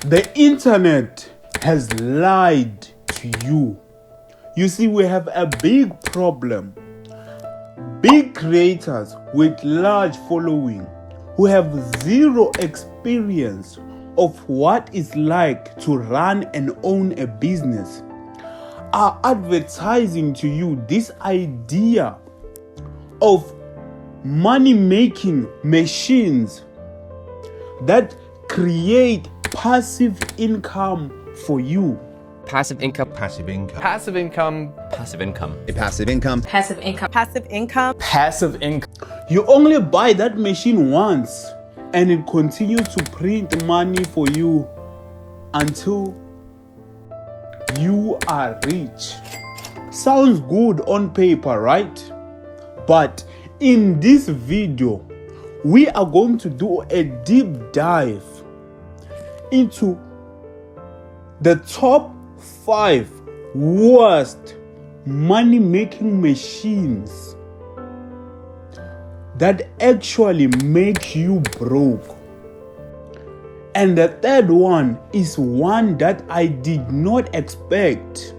The internet has lied to you. You see, we have a big problem. Big creators with large following who have zero experience of what it's like to run and own a business are advertising to you this idea of money-making machines that create passive income for you. Passive income. Passive income. Passive income. Passive income. Passive income. Passive income. Passive income. Passive income. You only buy that machine once and it continues to print money for you until you are rich. Sounds good on paper, right? But in this video, we are going to do a deep dive into the top 5 worst money-making machines that actually make you broke. And the third one is one that I did not expect,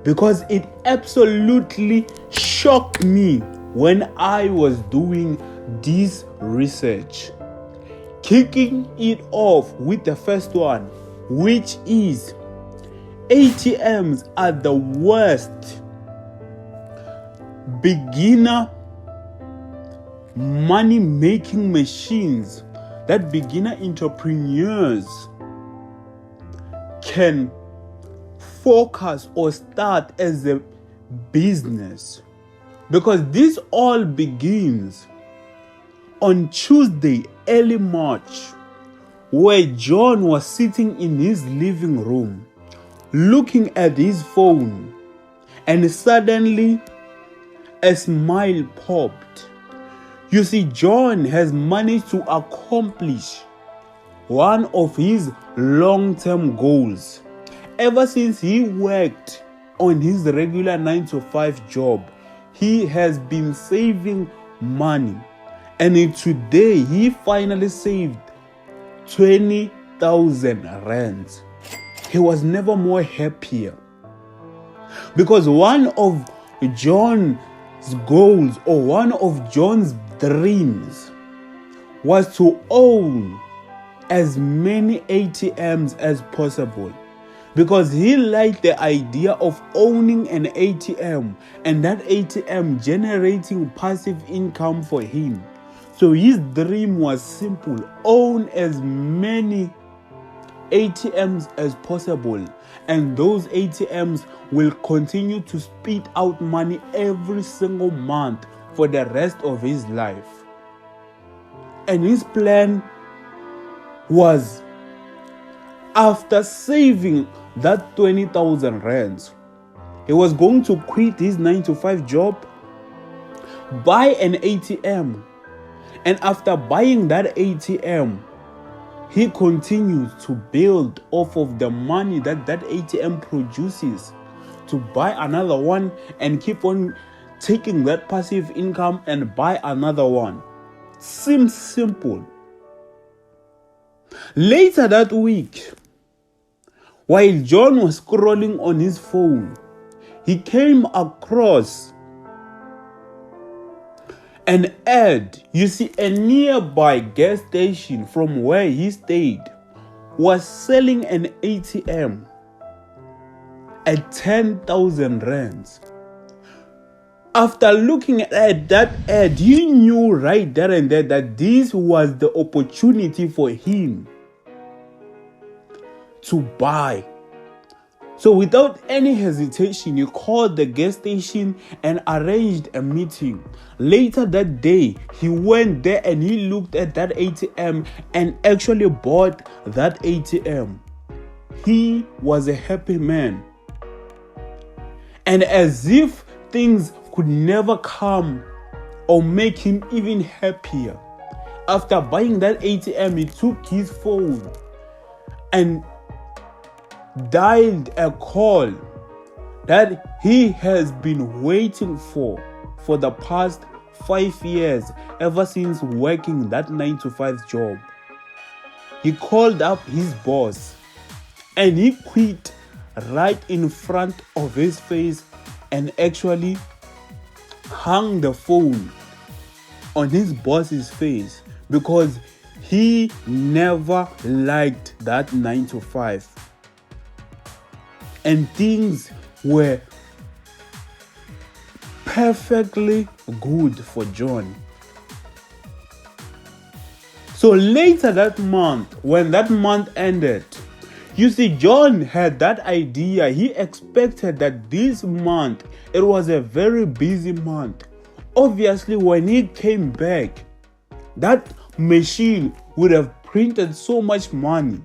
because it absolutely shocked me when I was doing this research. Kicking it off with the first one, which is ATMs are the worst beginner money-making machines that beginner entrepreneurs can focus or start as a business. Because this all begins on Tuesday, early March, where John was sitting in his living room looking at his phone, and suddenly a smile popped. You see, John has managed to accomplish one of his long-term goals. Ever since he worked on his regular 9-to-5 job, he has been saving money. And today, he finally saved 20,000 rands. He was never more happier. Because one of John's goals, or one of John's dreams, was to own as many ATMs as possible. Because he liked the idea of owning an ATM and that ATM generating passive income for him. So his dream was simple: own as many ATMs as possible, and those ATMs will continue to spit out money every single month for the rest of his life. And his plan was, after saving that 20,000 rands, he was going to quit his 9-to-5 job, buy an ATM, and after buying that ATM, he continues to build off of the money that that ATM produces to buy another one and keep on taking that passive income and buy another one. Seems simple. Later that week, while John was scrolling on his phone, he came across an ad. You see, a nearby gas station from where he stayed was selling an ATM at 10,000 rands. After looking at that ad, he knew right there and there that this was the opportunity for him to buy. So without any hesitation, he called the gas station and arranged a meeting. Later that day, he went there and he looked at that ATM and actually bought that ATM. He was a happy man. And as if things could never come or make him even happier, after buying that ATM, he took his phone and dialed a call that he has been waiting for the past 5 years, ever since working that 9-to-5 job. he called up his boss and he quit right in front of his face and actually hung the phone on his boss's face because he never liked that 9 to 5. And things were perfectly good for John. So later that month, when that month ended, you see, John had that idea. He expected that this month, it was a very busy month. Obviously, when he came back, that machine would have printed so much money.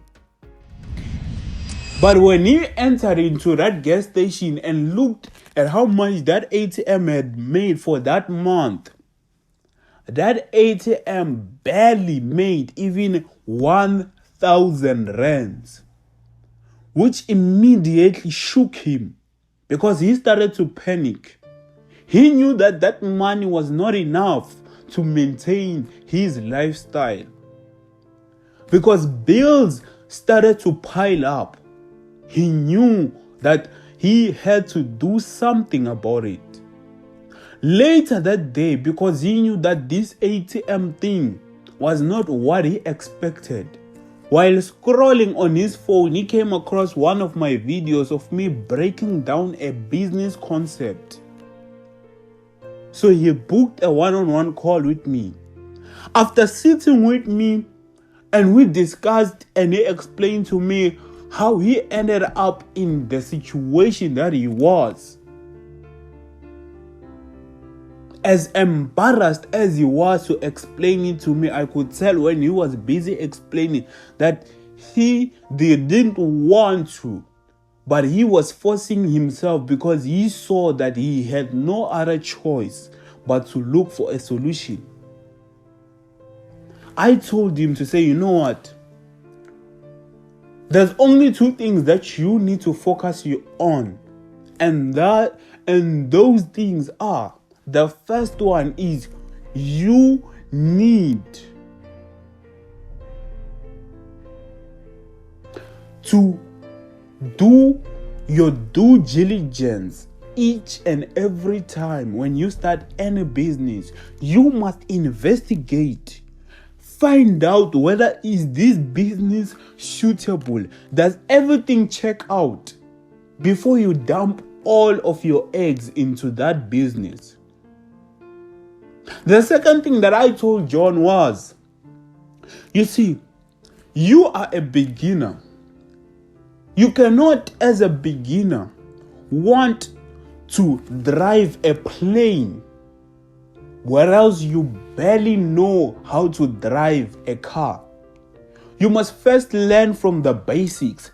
But when he entered into that gas station and looked at how much that ATM had made for that month, that ATM barely made even 1,000 rands, which immediately shook him because he started to panic. He knew that that money was not enough to maintain his lifestyle because bills started to pile up. He knew that he had to do something about it. Later that day, because he knew that this ATM thing was not what he expected, while scrolling on his phone, he came across one of my videos of me breaking down a business concept. So he booked a one-on-one call with me. After sitting with me and we discussed and he explained to me how he ended up in the situation that he was. As embarrassed as he was to explain it to me, I could tell when he was busy explaining that he didn't want to, but he was forcing himself because he saw that he had no other choice but to look for a solution. I told him to say, you know what? There's only two things that you need to focus on. And those things are, the first one is you need to do your due diligence each and every time when you start any business. You must investigate. Find out whether is this business suitable. Does everything check out before you dump all of your eggs into that business? The second thing that I told John was, you see, you are a beginner. You cannot, as a beginner, want to drive a plane whereas you barely know how to drive a car. You must first learn from the basics,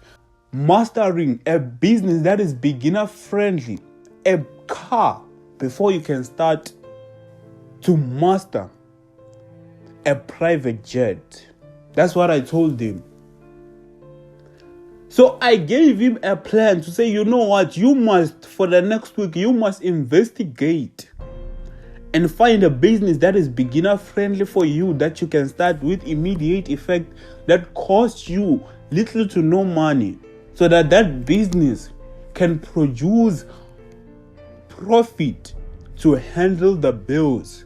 mastering a business that is beginner friendly, a car, before you can start to master a private jet. That's what I told him. So I gave him a plan to say, you know what, you must, for the next week, you must investigate and find a business that is beginner friendly for you, that you can start with immediate effect, that costs you little to no money, so that that business can produce profit to handle the bills.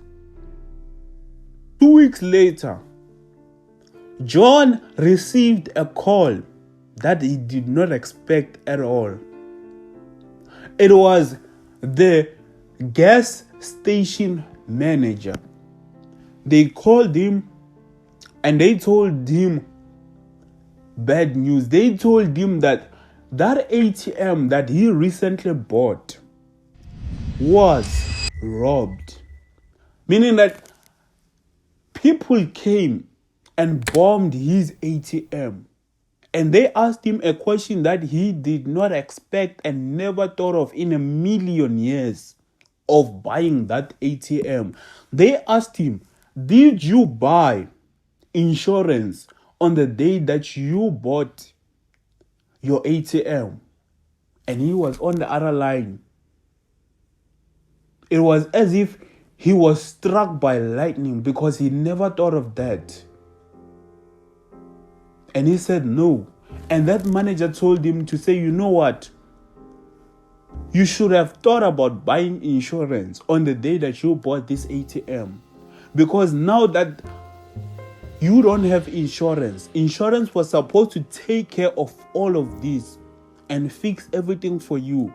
2 weeks later, John received a call that he did not expect at all. It was the gas station manager. They called him and they told him bad news. They told him that that ATM that he recently bought was robbed. Meaning that people came and bombed his ATM. And they asked him a question that he did not expect and never thought of in a million years of buying that ATM. They asked him, did you buy insurance on the day that you bought your ATM? And he was on the other line. It was as if he was struck by lightning because he never thought of that. And he said no. And that manager told him to say, you know what? You should have thought about buying insurance on the day that you bought this ATM. Because now that you don't have insurance was supposed to take care of all of this and fix everything for you.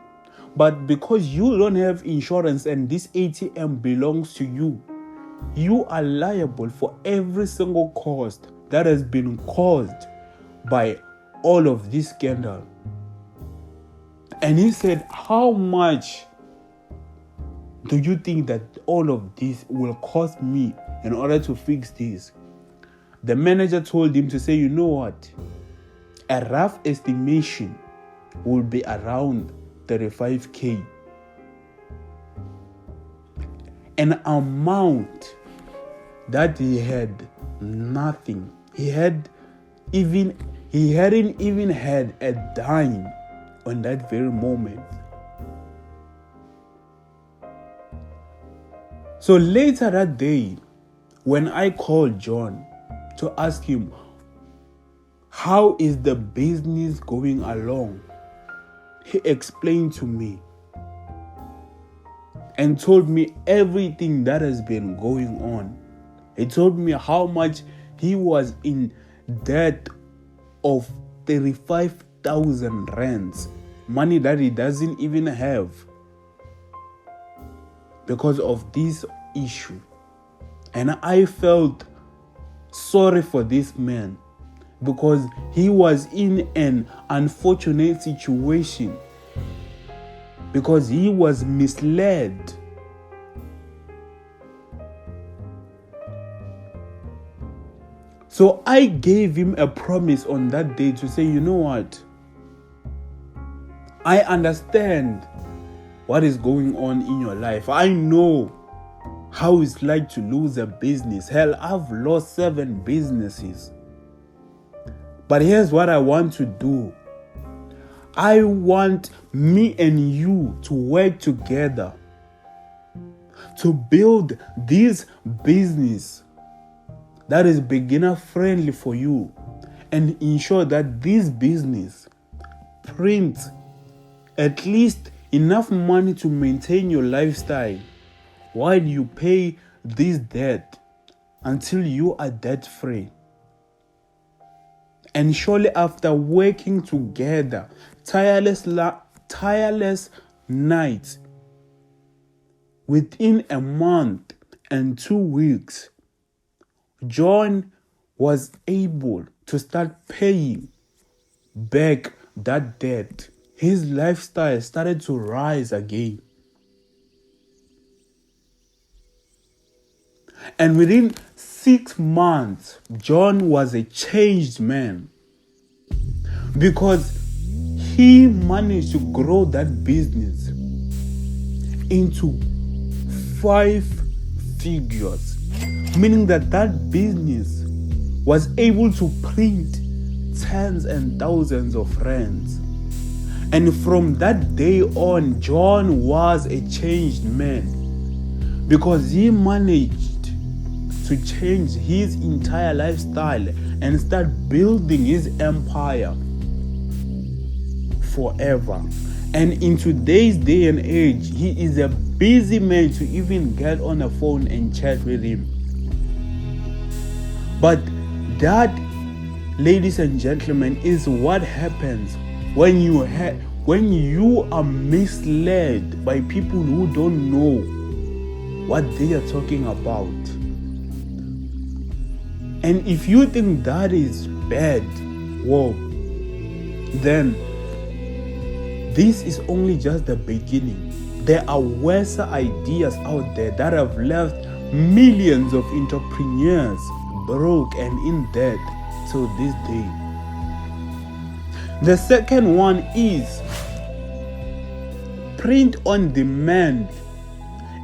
But because you don't have insurance and this ATM belongs to you, you are liable for every single cost that has been caused by all of this scandal. And he said, how much do you think that all of this will cost me in order to fix this? The manager told him to say, you know what? A rough estimation will be around 35K. An amount that he had nothing. He hadn't even had a dime on that very moment. So later that day, when I called John to ask him, how is the business going along? He explained to me and told me everything that has been going on. He told me how much he was in debt of 35,000 rands, money that he doesn't even have, because of this issue. And I felt sorry for this man because he was in an unfortunate situation because he was misled. So I gave him a promise on that day to say, you know what? I understand what is going on in your life. I know how it's like to lose a business. Hell, I've lost 7 businesses. But here's what I want to do. I want me and you to work together to build this business that is beginner friendly for you and ensure that this business prints at least enough money to maintain your lifestyle while you pay this debt until you are debt free. And surely after working together, tireless nights, within a month and 2 weeks, John was able to start paying back that debt. His lifestyle started to rise again. And within 6 months, John was a changed man because he managed to grow that business into 5 figures, meaning that business was able to print tens and thousands of rands. And from that day on, John was a changed man because he managed to change his entire lifestyle and start building his empire forever. And in today's day and age, he is a busy man to even get on a phone and chat with him. But that, ladies and gentlemen, is what happens when you are misled by people who don't know what they are talking about. And if you think that is bad, well, then this is only just the beginning. There are worse ideas out there that have left millions of entrepreneurs broke and in debt till this day. The second one is print on demand.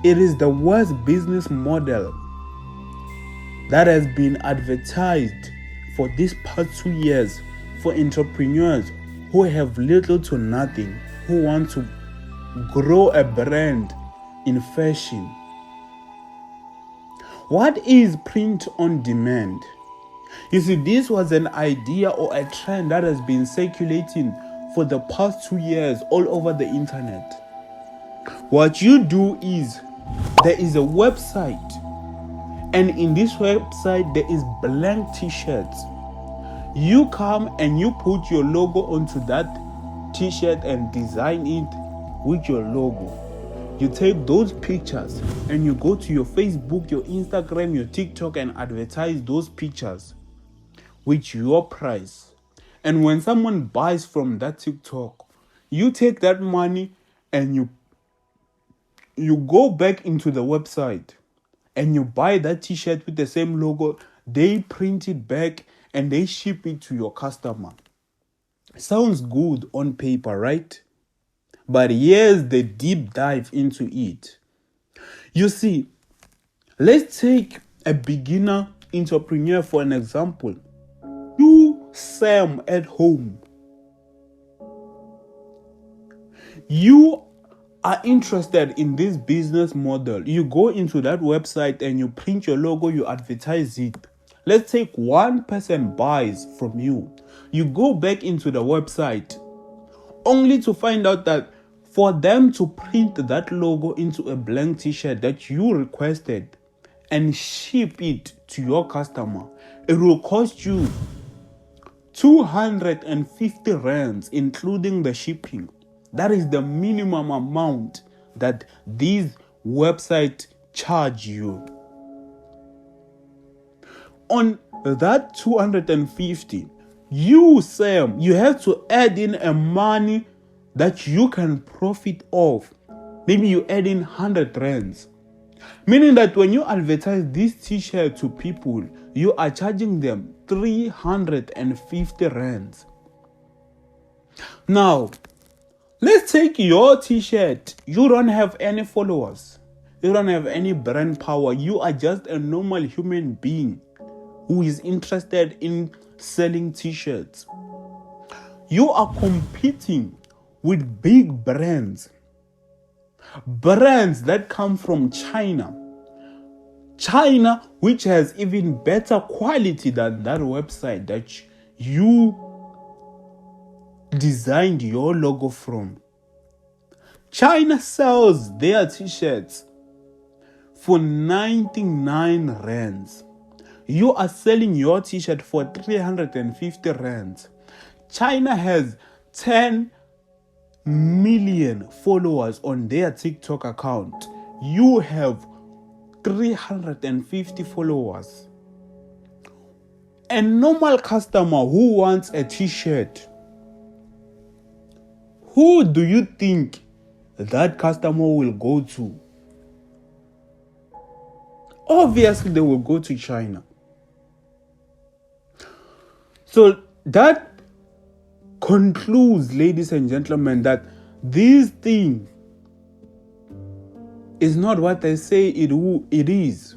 It is the worst business model that has been advertised for these past 2 years for entrepreneurs who have little to nothing, who want to grow a brand in fashion. What is print on demand? You see, this was an idea or a trend that has been circulating for the past 2 years all over the internet. What you do is, there is a website, and in this website there is blank t-shirts. You come and you put your logo onto that t-shirt and design it with your logo. You take those pictures and you go to your Facebook, your Instagram, your TikTok and advertise those pictures with your price. And when someone buys from that TikTok, you take that money and you go back into the website and you buy that t-shirt with the same logo. They print it back and they ship it to your customer. Sounds good on paper, right? But here's the deep dive into it. You see, let's take a beginner entrepreneur for an example. You, Sam, at home. You are interested in this business model. You go into that website and you print your logo, you advertise it. Let's take one person buys from you. You go back into the website only to find out that for them to print that logo into a blank t-shirt that you requested and ship it to your customer, it will cost you 250 rands, including the shipping. That is the minimum amount that these websites charge you. On that 250, you, Sam, you have to add in a money that you can profit off. Maybe you add in 100 rands. Meaning that when you advertise this t-shirt to people, you are charging them 350 rands. Now, let's take your t-shirt. You don't have any followers. You don't have any brand power. You are just a normal human being who is interested in selling t-shirts. You are competing with big brands that come from China, which has even better quality than that website that you designed your logo from. China sells their t-shirts for 99 rands. You are selling your t-shirt for 350 rands. China has 10 million followers on their TikTok account. You have 350 followers. A normal customer who wants a t-shirt, who do you think that customer will go to? Obviously, they will go to China. So that concludes, ladies and gentlemen, that this thing is not what they say it is.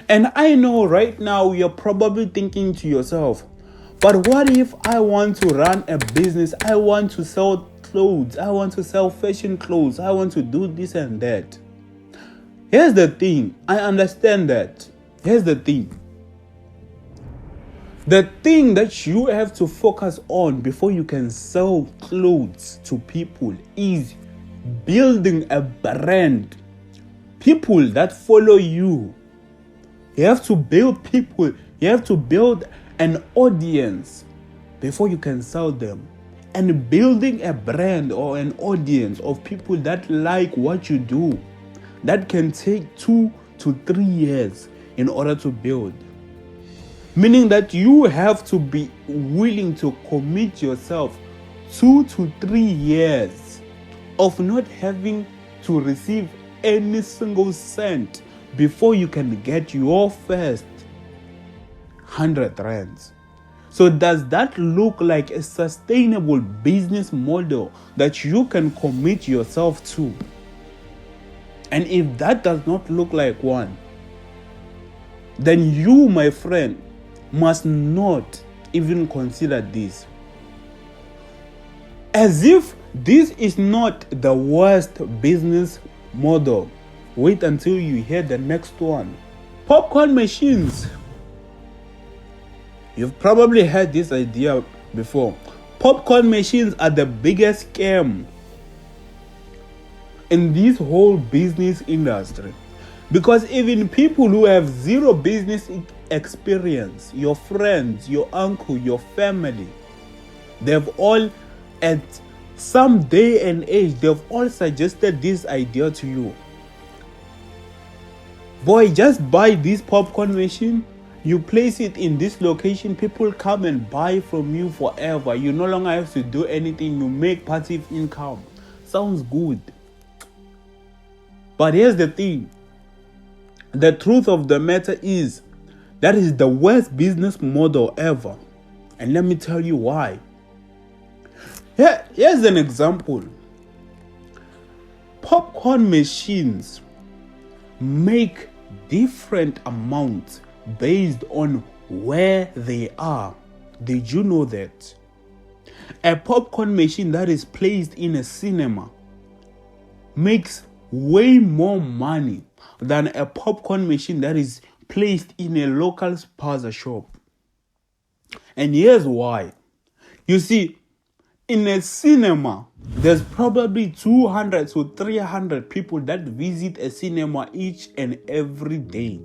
And I know right now you're probably thinking to yourself, but what if I want to run a business? I want to sell clothes. I want to sell fashion clothes. I want to do this and that. Here's the thing. I understand that. Here's the thing. The thing that you have to focus on before you can sell clothes to people is building a brand. People that follow you. You have to build people. You have to build an audience before you can sell them. And building a brand or an audience of people that like what you do, that can take 2 to 3 years in order to build. Meaning that you have to be willing to commit yourself 2 to 3 years of not having to receive any single cent before you can get your first 100 rands. So does that look like a sustainable business model that you can commit yourself to? And if that does not look like one, then you, my friend, must not even consider this. As if this is not the worst business model. Wait until you hear the next one. Popcorn machines. You've probably heard this idea before. Popcorn machines are the biggest scam in this whole business industry, because even people who have zero business experience, your friends, your uncle, your family, they've all at some day and age, they've all suggested this idea to you. Boy, just buy this popcorn machine, you place it in this location, people come and buy from you forever. You no longer have to do anything, you make passive income. Sounds good. But here's the thing. The truth of the matter is, that is the worst business model ever. And let me tell you why. Here's an example. Popcorn machines make different amounts based on where they are. Did you know that? A popcorn machine that is placed in a cinema makes way more money than a popcorn machine that is placed in a local spaza shop. And here's why. You see, in a cinema, there's probably 200 to 300 people that visit a cinema each and every day.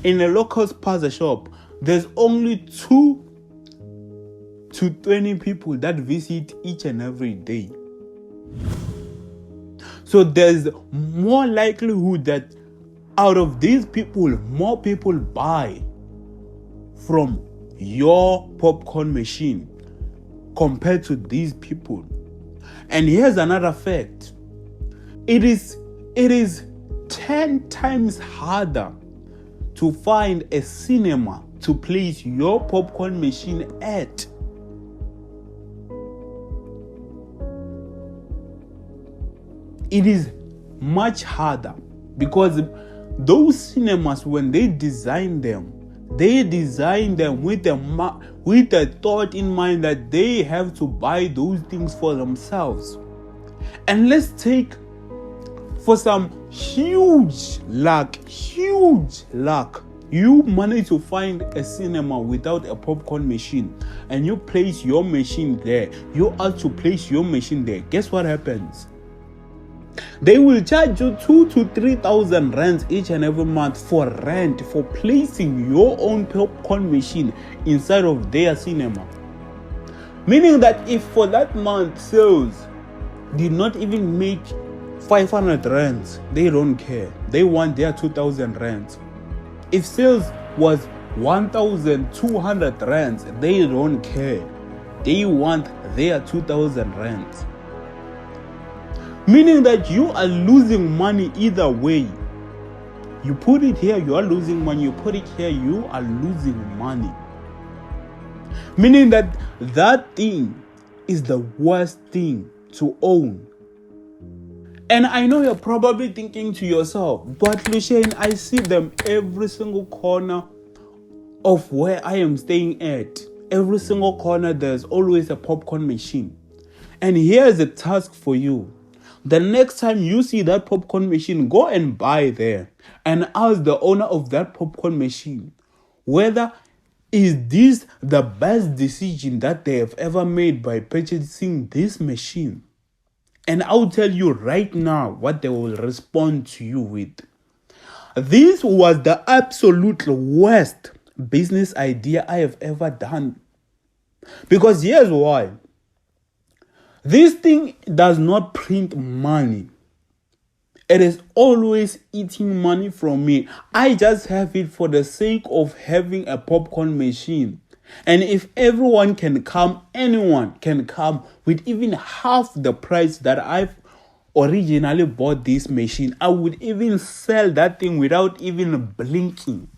In a local spaza shop, there's only 2 to 20 people that visit each and every day. So there's more likelihood that out of these people, more people buy from your popcorn machine compared to these people. And here's another fact. It is 10 times harder to find a cinema to place your popcorn machine at. It is much harder because those cinemas, when they design them with a thought in mind that they have to buy those things for themselves. And let's take, for some huge luck, you manage to find a cinema without a popcorn machine and you place your machine there. You ask to place your machine there. Guess what happens? They will charge you 2,000 to 3,000 rands each and every month for rent for placing your own popcorn machine inside of their cinema. Meaning that if for that month sales did not even make 500 rands, they don't care. They want their 2,000 rands. If sales was 1,200 rands, they don't care. They want their 2,000 rands. Meaning that you are losing money either way. You put it here, you are losing money. You put it here, you are losing money. Meaning that that thing is the worst thing to own. And I know you're probably thinking to yourself, but Lucien, I see them every single corner of where I am staying at. Every single corner, there's always a popcorn machine. And here's a task for you. The next time you see that popcorn machine, go and buy there and ask the owner of that popcorn machine whether is this the best decision that they have ever made by purchasing this machine. And I'll tell you right now what they will respond to you with. This was the absolute worst business idea I have ever done. Because here's why. This thing does not print money. It is always eating money from me. I just have it for the sake of having a popcorn machine. And if everyone can come, anyone can come with even half the price that I've originally bought this machine, I would even sell that thing without even blinking.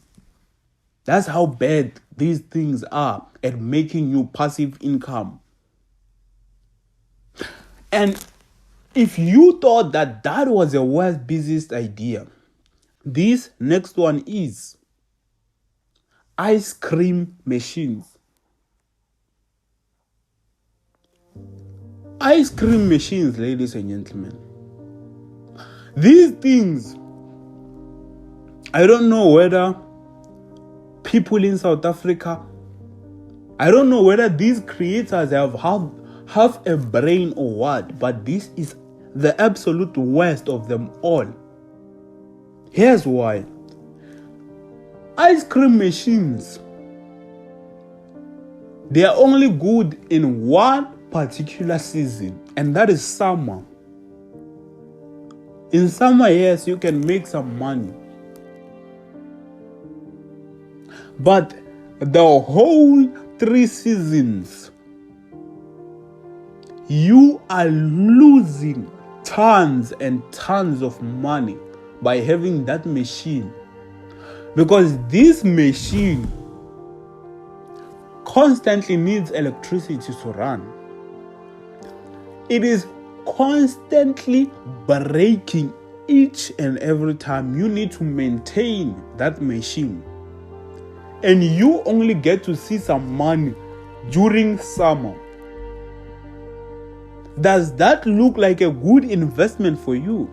That's how bad these things are at making you passive income. And if you thought that that was a worst business idea, this next one is ice cream machines. Ice cream machines, ladies and gentlemen. These things, I don't know whether people in South Africa I don't know whether these creators have a brain or what, but this is the absolute worst of them all. Here's why. Ice cream machines, they are only good in one particular season, and that is summer. In summer, yes, you can make some money. But the whole 3 seasons, you are losing tons and tons of money by having that machine. Because this machine constantly needs electricity to run. It is constantly breaking each and every time. You need to maintain that machine. And you only get to see some money during summer. Does that look like a good investment for you?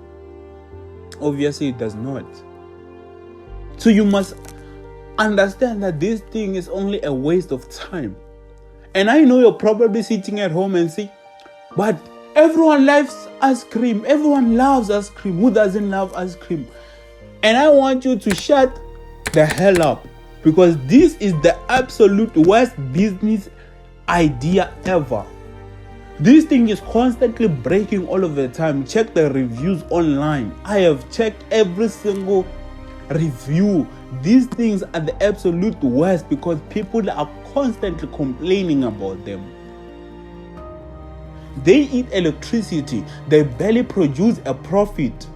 Obviously, it does not. So you must understand that this thing is only a waste of time. And I know you're probably sitting at home and saying, but everyone loves ice cream. Everyone loves ice cream. Who doesn't love ice cream? And I want you to shut the hell up, because this is the absolute worst business idea ever. This thing is constantly breaking all of the time. Check the reviews online. I have checked every single review. These things are the absolute worst because people are constantly complaining about them. They eat electricity. They barely produce a profit.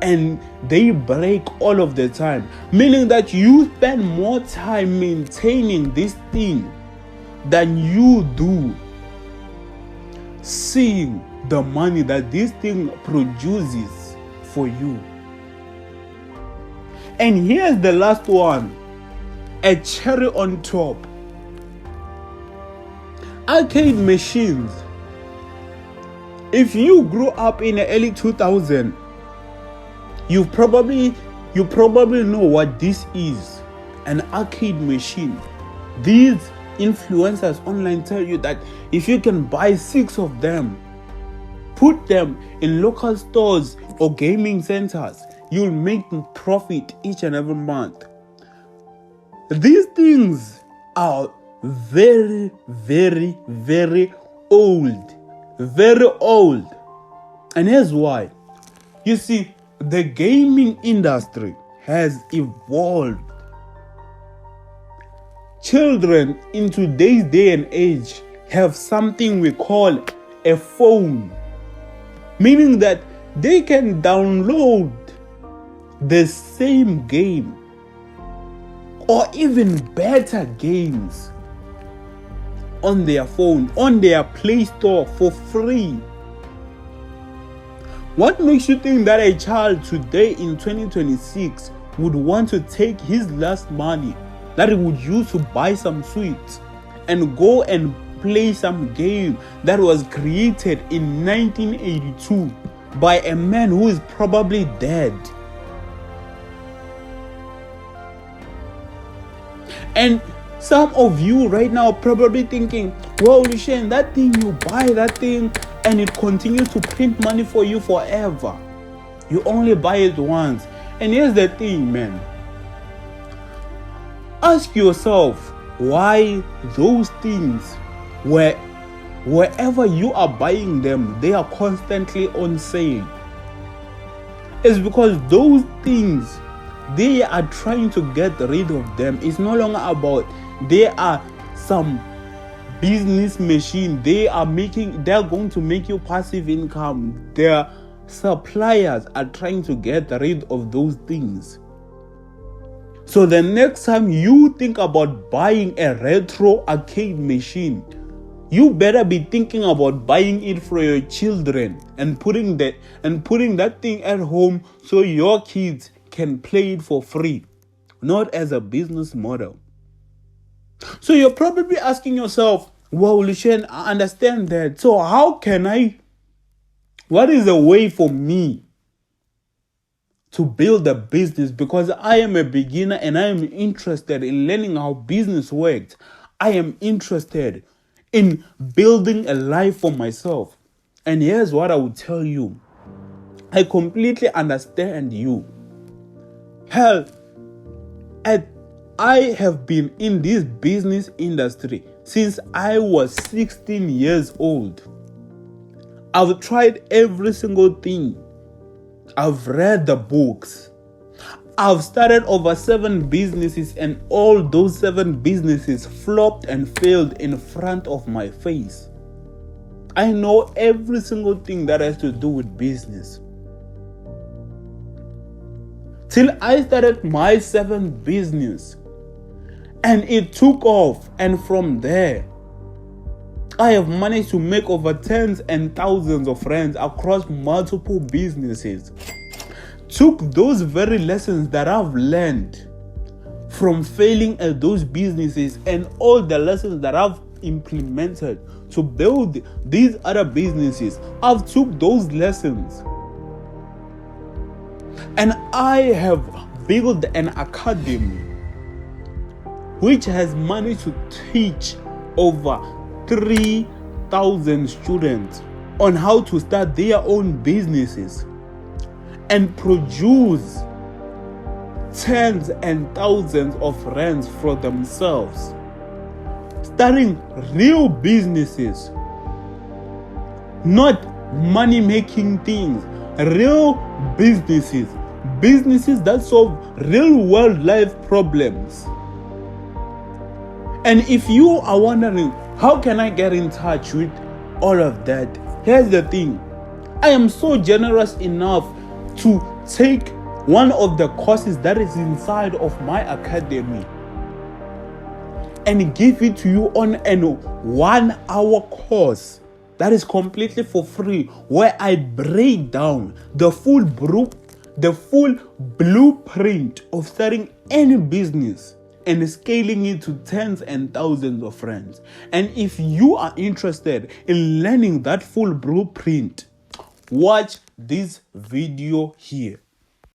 And they break all of the time. Meaning that you spend more time maintaining this thing than you do seeing the money that this thing produces for you. And here's the last one, a cherry on top. Arcade machines. If you grew up in the early 2000s, you probably know what this is, an arcade machine. These influencers online tell you that if you can buy 6 of them, put them in local stores or gaming centers, you'll make profit each and every month. These things are very, very, very old. Very old. And here's why. You see, the gaming industry has evolved. Children in today's day and age have something we call a phone, meaning that they can download the same game or even better games on their phone, on their Play Store for free. What makes you think that a child today in 2026 would want to take his last money that he would use to buy some sweets and go and play some game that was created in 1982 by a man who is probably dead? And some of you right now are probably thinking, well, Shane, that thing, you buy that thing and it continues to print money for you forever. You only buy it once. And here's the thing, man. Ask yourself why those things, wherever you are buying them, they are constantly on sale. It's because those things, they are trying to get rid of them. It's no longer about they are some business machine. They are going to make you passive income. Their suppliers are trying to get rid of those things. So the next time you think about buying a retro arcade machine, you better be thinking about buying it for your children and putting that thing at home so your kids can play it for free, not as a business model. So you're probably asking yourself, well, Lucien, I understand that. So what is the way for me to build a business? Because I am a beginner and I am interested in learning how business works. I am interested in building a life for myself. And here's what I will tell you. I completely understand you. Hell, I have been in this business industry since I was 16 years old. I've tried every single thing. I've read the books. I've started over 7 businesses, and all those 7 businesses flopped and failed in front of my face. I know every single thing that has to do with business. Till I started my 7th business, and it took off, and from there, I have managed to make over tens and thousands of friends across multiple businesses. Took those very lessons that I've learned from failing at those businesses and all the lessons that I've implemented to build these other businesses. I've took those lessons and I have built an academy which has managed to teach over 3,000 students on how to start their own businesses and produce tens and thousands of rands for themselves, starting real businesses, not money-making things, real businesses that solve real-world life problems. And if you are wondering, how can I get in touch with all of that? Here's the thing. I am so generous enough to take one of the courses that is inside of my academy and give it to you on a 1-hour course that is completely for free, where I break down the full blueprint of starting any business and scaling it to tens and thousands of friends. And if you are interested in learning that full blueprint, watch this video here.